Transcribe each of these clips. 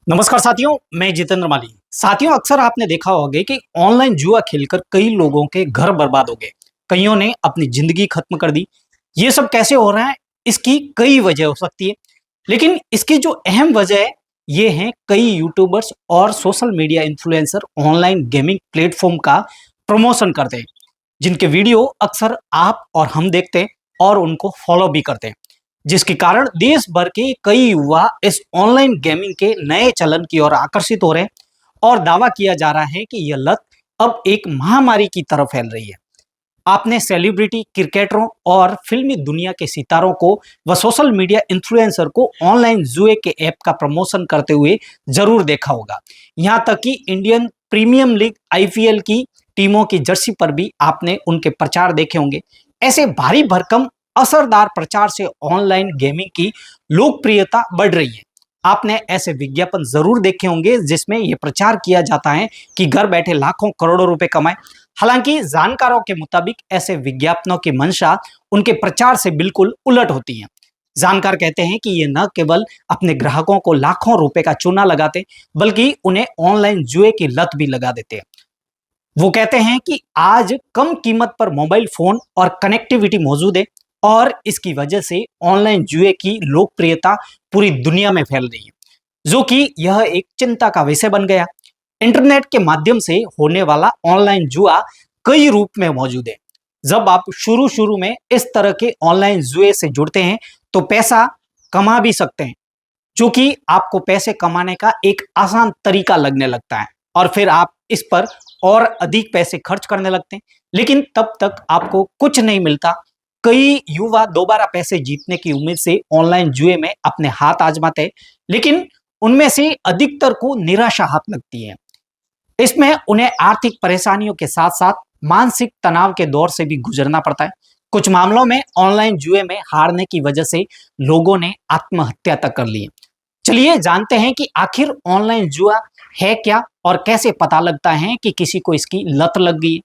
नमस्कार साथियों, मैं जितेंद्र माली। साथियों, अक्सर आपने देखा होगा कि ऑनलाइन जुआ खेलकर कई लोगों के घर बर्बाद हो गए। कईयों ने अपनी जिंदगी खत्म कर दी। ये सब कैसे हो रहा है? इसकी कई वजह हो सकती है, लेकिन इसकी जो अहम वजह है, ये है कई यूट्यूबर्स और social media influencer online gaming platform का प्रमोशन करते हैं, जिनके वीडियो अक्सर आप और हम देखते हैं और उनको फॉलो भी करते हैं, जिसके कारण देश भर के कई युवा इस ऑनलाइन गेमिंग के नए चलन की ओर आकर्षित हो रहे हैं और दावा किया जा रहा है कि यह लत अब एक महामारी की तरफ फैल रही है। आपने सेलिब्रिटी क्रिकेटरों और फिल्मी दुनिया के सितारों को व सोशल मीडिया इन्फ्लुएंसर को ऑनलाइन जुए के ऐप का प्रमोशन करते हुए जरूर देखा होगा। यहां तक कि इंडियन प्रीमियम लीग आईपीएल की टीमों की जर्सी पर भी आपने उनके प्रचार देखे होंगे। ऐसे भारी भरकम असरदार प्रचार से ऑनलाइन गेमिंग की लोकप्रियता बढ़ रही है। आपने ऐसे विज्ञापन जरूर देखे होंगे जिसमें यह प्रचार किया जाता है कि घर बैठे लाखों करोड़ों रुपए कमाएं। हालांकि जानकारों के मुताबिक ऐसे विज्ञापनों की मंशा उनके प्रचार से बिल्कुल उलट होती है। जानकार कहते हैं कि ये न केवल अपने ग्राहकों को लाखों रुपए का चूना लगाते, बल्कि उन्हें ऑनलाइन जुए की लत भी लगा देते हैं। वो कहते हैं कि आज कम कीमत पर मोबाइल फोन और कनेक्टिविटी मौजूद है और इसकी वजह से ऑनलाइन जुए की लोकप्रियता पूरी दुनिया में फैल रही है, जो कि यह एक चिंता का विषय बन गया। इंटरनेट के माध्यम से होने वाला ऑनलाइन जुआ कई रूप में मौजूद है। जब आप शुरू शुरू में इस तरह के ऑनलाइन जुए से जुड़ते हैं तो पैसा कमा भी सकते हैं, जो कि आपको पैसे कमाने का एक आसान तरीका लगने लगता है और फिर आप इस पर और अधिक पैसे खर्च करने लगते हैं, लेकिन तब तक आपको कुछ नहीं मिलता। कई युवा दोबारा पैसे जीतने की उम्मीद से ऑनलाइन जुए में अपने हाथ आजमाते हैं, लेकिन उनमें से अधिकतर को निराशा हाथ लगती है। इसमें उन्हें आर्थिक परेशानियों के साथ साथ मानसिक तनाव के दौर से भी गुजरना पड़ता है। कुछ मामलों में ऑनलाइन जुए में हारने की वजह से लोगों ने आत्महत्या तक कर ली है। चलिए जानते हैं कि आखिर ऑनलाइन जुआ है क्या और कैसे पता लगता है कि किसी को इसकी लत लग गई है।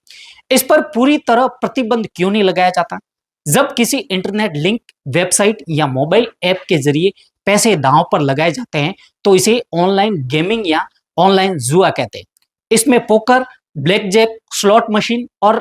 इस पर पूरी तरह प्रतिबंध क्यों नहीं लगाया जाता? जब किसी इंटरनेट लिंक, वेबसाइट या मोबाइल ऐप के जरिए पैसे दांव पर लगाए जाते हैं तो इसे ऑनलाइन गेमिंग या ऑनलाइन जुआ कहते हैं। इसमें poker, blackjack, slot machine और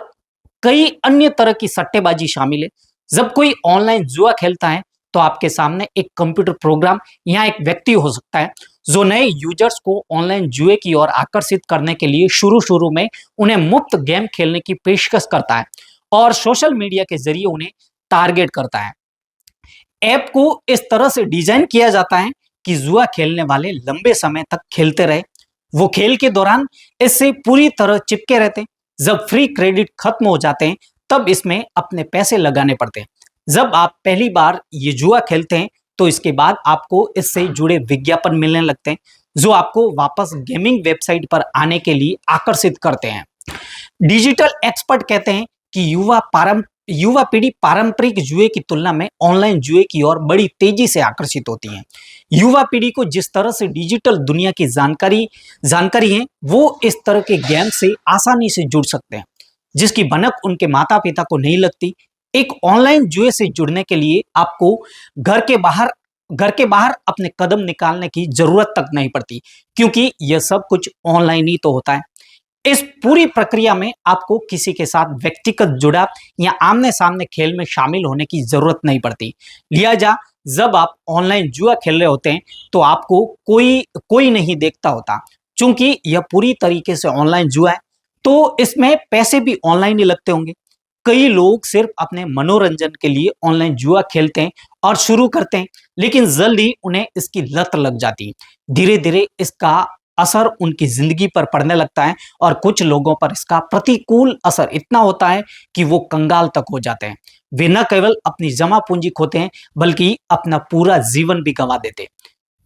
कई अन्य तरह की सट्टेबाजी शामिल है। जब कोई ऑनलाइन जुआ खेलता है तो आपके सामने एक कंप्यूटर प्रोग्राम या एक व्यक्ति हो सकता है जो नए यूजर्स को ऑनलाइन जुए की ओर आकर्षित करने के लिए शुरू शुरू में उन्हें मुफ्त गेम खेलने की पेशकश करता है और सोशल मीडिया के जरिए उन्हें टारगेट करता है। ऐप को इस तरह से डिजाइन किया जाता है कि जुआ खेलने वाले लंबे समय तक खेलते रहे। वो खेल के दौरान इससे पूरी तरह चिपके रहते हैं। जब फ्री क्रेडिट खत्म हो जाते हैं तब इसमें अपने पैसे लगाने पड़ते हैं। जब आप पहली बार ये जुआ खेलते हैं तो इसके बाद आपको इससे जुड़े विज्ञापन मिलने लगते हैं, जो आपको वापस गेमिंग वेबसाइट पर आने के लिए आकर्षित करते हैं। डिजिटल एक्सपर्ट कहते हैं कि युवा पीढ़ी पारंपरिक जुए की तुलना में ऑनलाइन जुए की ओर बड़ी तेजी से आकर्षित होती है। युवा पीढ़ी को जिस तरह से डिजिटल दुनिया की जानकारी है, वो इस तरह के गेम से आसानी से जुड़ सकते हैं, जिसकी भनक उनके माता पिता को नहीं लगती। एक ऑनलाइन जुए से जुड़ने के लिए आपको घर के बाहर घर के बाहर अपने कदम निकालने की जरूरत तक नहीं पड़ती, क्योंकि यह सब कुछ ऑनलाइन ही तो होता है। इस पूरी प्रक्रिया में आपको किसी के साथ व्यक्तिगत जुड़ाव या आमने सामने खेल में शामिल होने की जरूरत नहीं पड़ती। लिहाजा जब आप ऑनलाइन जुआ खेल रहे होते हैं तो आपको कोई कोई नहीं देखता होता, क्योंकि यह पूरी तरीके से ऑनलाइन जुआ है। तो इसमें पैसे भी ऑनलाइन ही लगते होंगे। कई लोग सिर्फ अपने मनोरंजन के लिए ऑनलाइन जुआ खेलते हैं और शुरू करते हैं, लेकिन जल्द ही उन्हें इसकी लत लग जाती है। धीरे धीरे इसका असर उनकी जिंदगी पर पड़ने लगता है और कुछ लोगों पर इसका प्रतिकूल असर इतना होता है कि वो कंगाल तक हो जाते हैं। वे न केवल अपनी जमा पूंजी खोते हैं, बल्कि अपना पूरा जीवन भी गंवा देते हैं,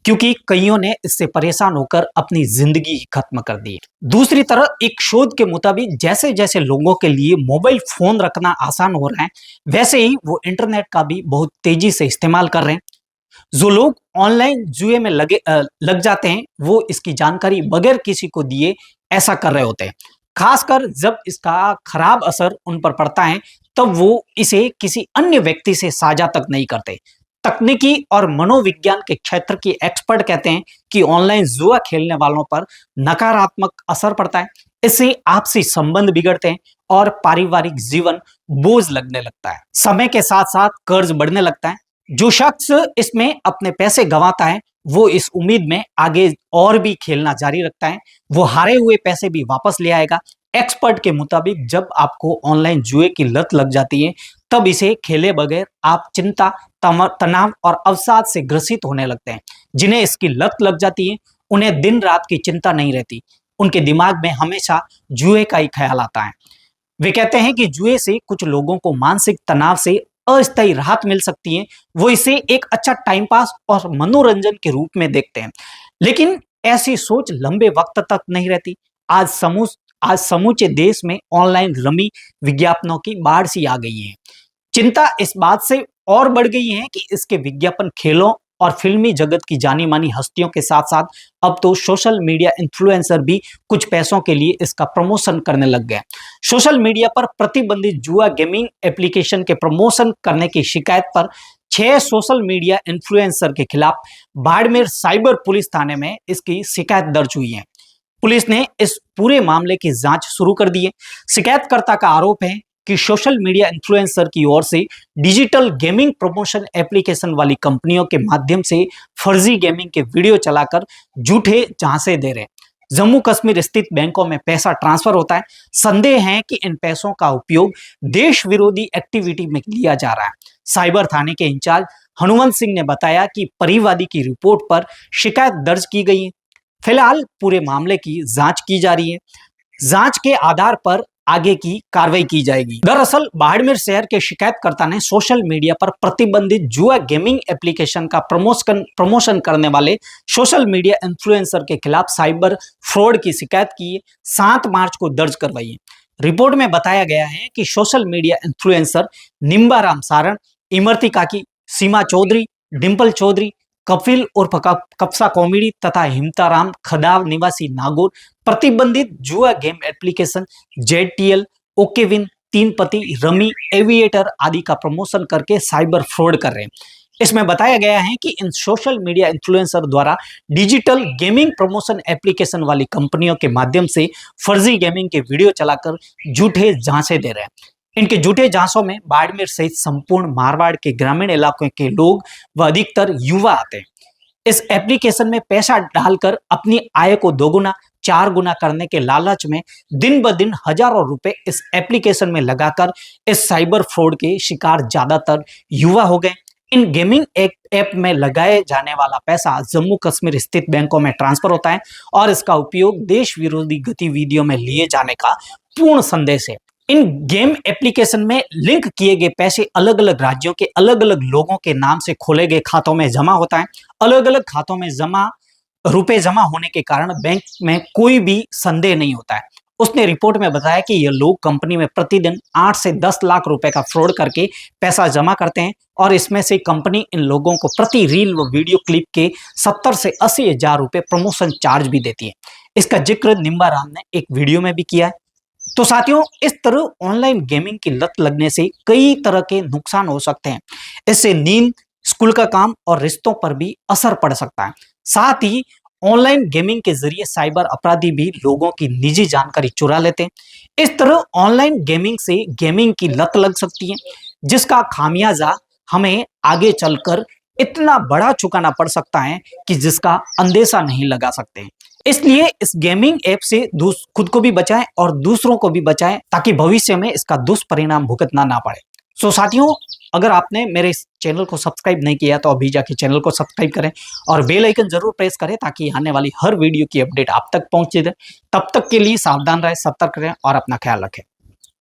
क्योंकि कईयों ने इससे परेशान होकर अपनी जिंदगी ही खत्म कर दी। दूसरी तरफ एक शोध के मुताबिक जैसे जैसे लोगों के लिए मोबाइल फोन रखना आसान हो रहा है, वैसे ही वो इंटरनेट का भी बहुत तेजी से इस्तेमाल कर रहे हैं। जो लोग ऑनलाइन जुए में लग जाते हैं वो इसकी जानकारी बगैर किसी को दिए ऐसा कर रहे होते हैं। खासकर जब इसका खराब असर उन पर पड़ता है, तब वो इसे किसी अन्य व्यक्ति से साझा तक नहीं करते। तकनीकी और मनोविज्ञान के क्षेत्र की एक्सपर्ट कहते हैं कि ऑनलाइन जुआ खेलने वालों पर नकारात्मक असर पड़ता है। इससे आपसी संबंध बिगड़ते हैं और पारिवारिक जीवन बोझ लगने लगता है। समय के साथ साथ कर्ज बढ़ने लगता है। जो शख्स इसमें अपने पैसे गंवाता है वो इस उम्मीद में आगे और भी खेलना जारी रखता है, वो हारे हुए पैसे भी वापस ले आएगा। एक्सपर्ट के मुताबिक जब आपको ऑनलाइन जुए की लत लग जाती है तब इसे खेले बगैर आप चिंता, तनाव और अवसाद से ग्रसित होने लगते हैं। जिन्हें इसकी लत लग जाती है उन्हें दिन रात की चिंता नहीं रहती, उनके दिमाग में हमेशा जुए का ही ख्याल आता है। वे कहते हैं कि जुए से कुछ लोगों को मानसिक तनाव से अस्थायी राहत मिल सकती है, वो इसे एक अच्छा टाइम पास और मनोरंजन के रूप में देखते हैं। लेकिन ऐसी सोच लंबे वक्त तक नहीं रहती। आज समूचे देश में ऑनलाइन रमी विज्ञापनों की बाढ़ सी आ गई है। चिंता इस बात से और बढ़ गई है कि इसके विज्ञापन खेलों और फिल्मी जगत की जानी मानी हस्तियों के साथ साथ अब तो सोशल मीडिया इन्फ्लुएंसर भी कुछ पैसों के लिए इसका प्रमोशन करने लग गए। सोशल मीडिया पर प्रतिबंधित जुआ गेमिंग एप्लीकेशन के प्रमोशन करने की शिकायत पर 6 सोशल मीडिया इन्फ्लुएंसर के खिलाफ बाड़मेर साइबर पुलिस थाने में इसकी शिकायत दर्ज हुई है। पुलिस ने इस पूरे मामले की जांच शुरू कर दी है। शिकायतकर्ता का आरोप है कि सोशल मीडिया इन्फ्लुएंसर की ओर से डिजिटल गेमिंग प्रमोशन एप्लीकेशन वाली कंपनियों के माध्यम से फर्जी गेमिंग के वीडियो चलाकर झूठे झांसे दे रहे हैं। जम्मू कश्मीर स्थित बैंकों में पैसा ट्रांसफर होता है। संदेह है कि इन पैसों का उपयोग देश विरोधी एक्टिविटी में लिया जा रहा है। साइबर थाने के इंचार्ज हनुमंत सिंह ने बताया कि परिवादी की रिपोर्ट पर शिकायत दर्ज की गई है। फिलहाल पूरे मामले की जांच की जा रही है। जांच के आधार पर आगे की कार्रवाई की जाएगी। दरअसल बाड़मेर शहर के शिकायतकर्ता ने सोशल मीडिया पर प्रतिबंधित जुआ गेमिंग एप्लीकेशन का प्रमोशन करने वाले सोशल मीडिया इन्फ्लुएंसर के खिलाफ साइबर फ्रॉड की शिकायत की है। 7 मार्च को दर्ज करवाई है। रिपोर्ट में बताया गया है कि social media influencer Nimbaram Saran, Imarti काकी, सीमा चौधरी, डिंपल चौधरी, कपिल उर्फ कप्सा कॉमेडी तथा हिमताराम खदाव निवासी नागौर प्रतिबंधित जुआ गेम एप्लीकेशन जेडटीएल, ओकेविन, तीन पति, रमी, एविएटर आदि का प्रमोशन करके साइबर फ्रॉड कर रहे हैं। इसमें बताया गया है कि इन सोशल मीडिया इन्फ्लुएंसर द्वारा डिजिटल गेमिंग प्रमोशन एप्लीकेशन वाली कंपनियों के माध्यम से फर्जी गेमिंग के वीडियो चलाकर झूठे झांसे दे रहे हैं। इनके झूठे झांसों में बाड़मेर सहित संपूर्ण मारवाड़ के ग्रामीण इलाकों के लोग व अधिकतर युवा आते हैं। इस एप्लीकेशन में पैसा डालकर अपनी आय को 2 गुना 4 गुना करने के लालच में दिन ब दिन हजारों रुपए इस एप्लीकेशन में लगाकर इस साइबर फ्रॉड के शिकार ज्यादातर युवा हो गए। इन गेमिंग ऐप में लगाए जाने वाला पैसा जम्मू कश्मीर स्थित बैंकों में ट्रांसफर होता है और इसका उपयोग देश विरोधी गतिविधियों में लिए जाने का पूर्ण संदेश है। इन गेम एप्लीकेशन में लिंक किए गए पैसे अलग अलग राज्यों के अलग अलग लोगों के नाम से खोले गए खातों में जमा होता है। अलग अलग खातों में रुपए जमा होने के कारण बैंक में कोई भी संदेह नहीं होता है। उसने रिपोर्ट में बताया कि ये लोग कंपनी में प्रतिदिन 8 से 10 लाख रुपए का फ्रॉड करके पैसा जमा करते हैं और इसमें से कंपनी इन लोगों को प्रति रील व वीडियो क्लिप के 70 से 80 हजार रुपए प्रमोशन चार्ज भी देती है। इसका जिक्र निम्बाराम ने एक वीडियो में भी किया है। तो साथियों, इस तरह ऑनलाइन गेमिंग की लत लगने से कई तरह के नुकसान हो सकते हैं। इससे नींद, स्कूल का काम और रिश्तों पर भी असर पड़ सकता है। साथ ही ऑनलाइन गेमिंग के जरिए साइबर अपराधी भी लोगों की निजी जानकारी चुरा लेते हैं। इस तरह ऑनलाइन गेमिंग से गेमिंग की लत लग सकती है, जिसका खामियाजा हमें आगे चलकर इतना बड़ा चुकाना पड़ सकता है कि जिसका अंदेशा नहीं लगा सकते। इसलिए इस गेमिंग ऐप से खुद को भी बचाएं और दूसरों को भी बचाएं ताकि भविष्य में इसका दुष्परिणाम भुगतना ना पड़े। सो साथियों, अगर आपने मेरे इस चैनल को सब्सक्राइब नहीं किया तो अभी जाके चैनल को सब्सक्राइब करें और बेल आइकन जरूर प्रेस करें ताकि आने वाली हर वीडियो की अपडेट आप तक पहुंचे। तब तक के लिए सावधान रहें, सतर्क रहें और अपना ख्याल रखें।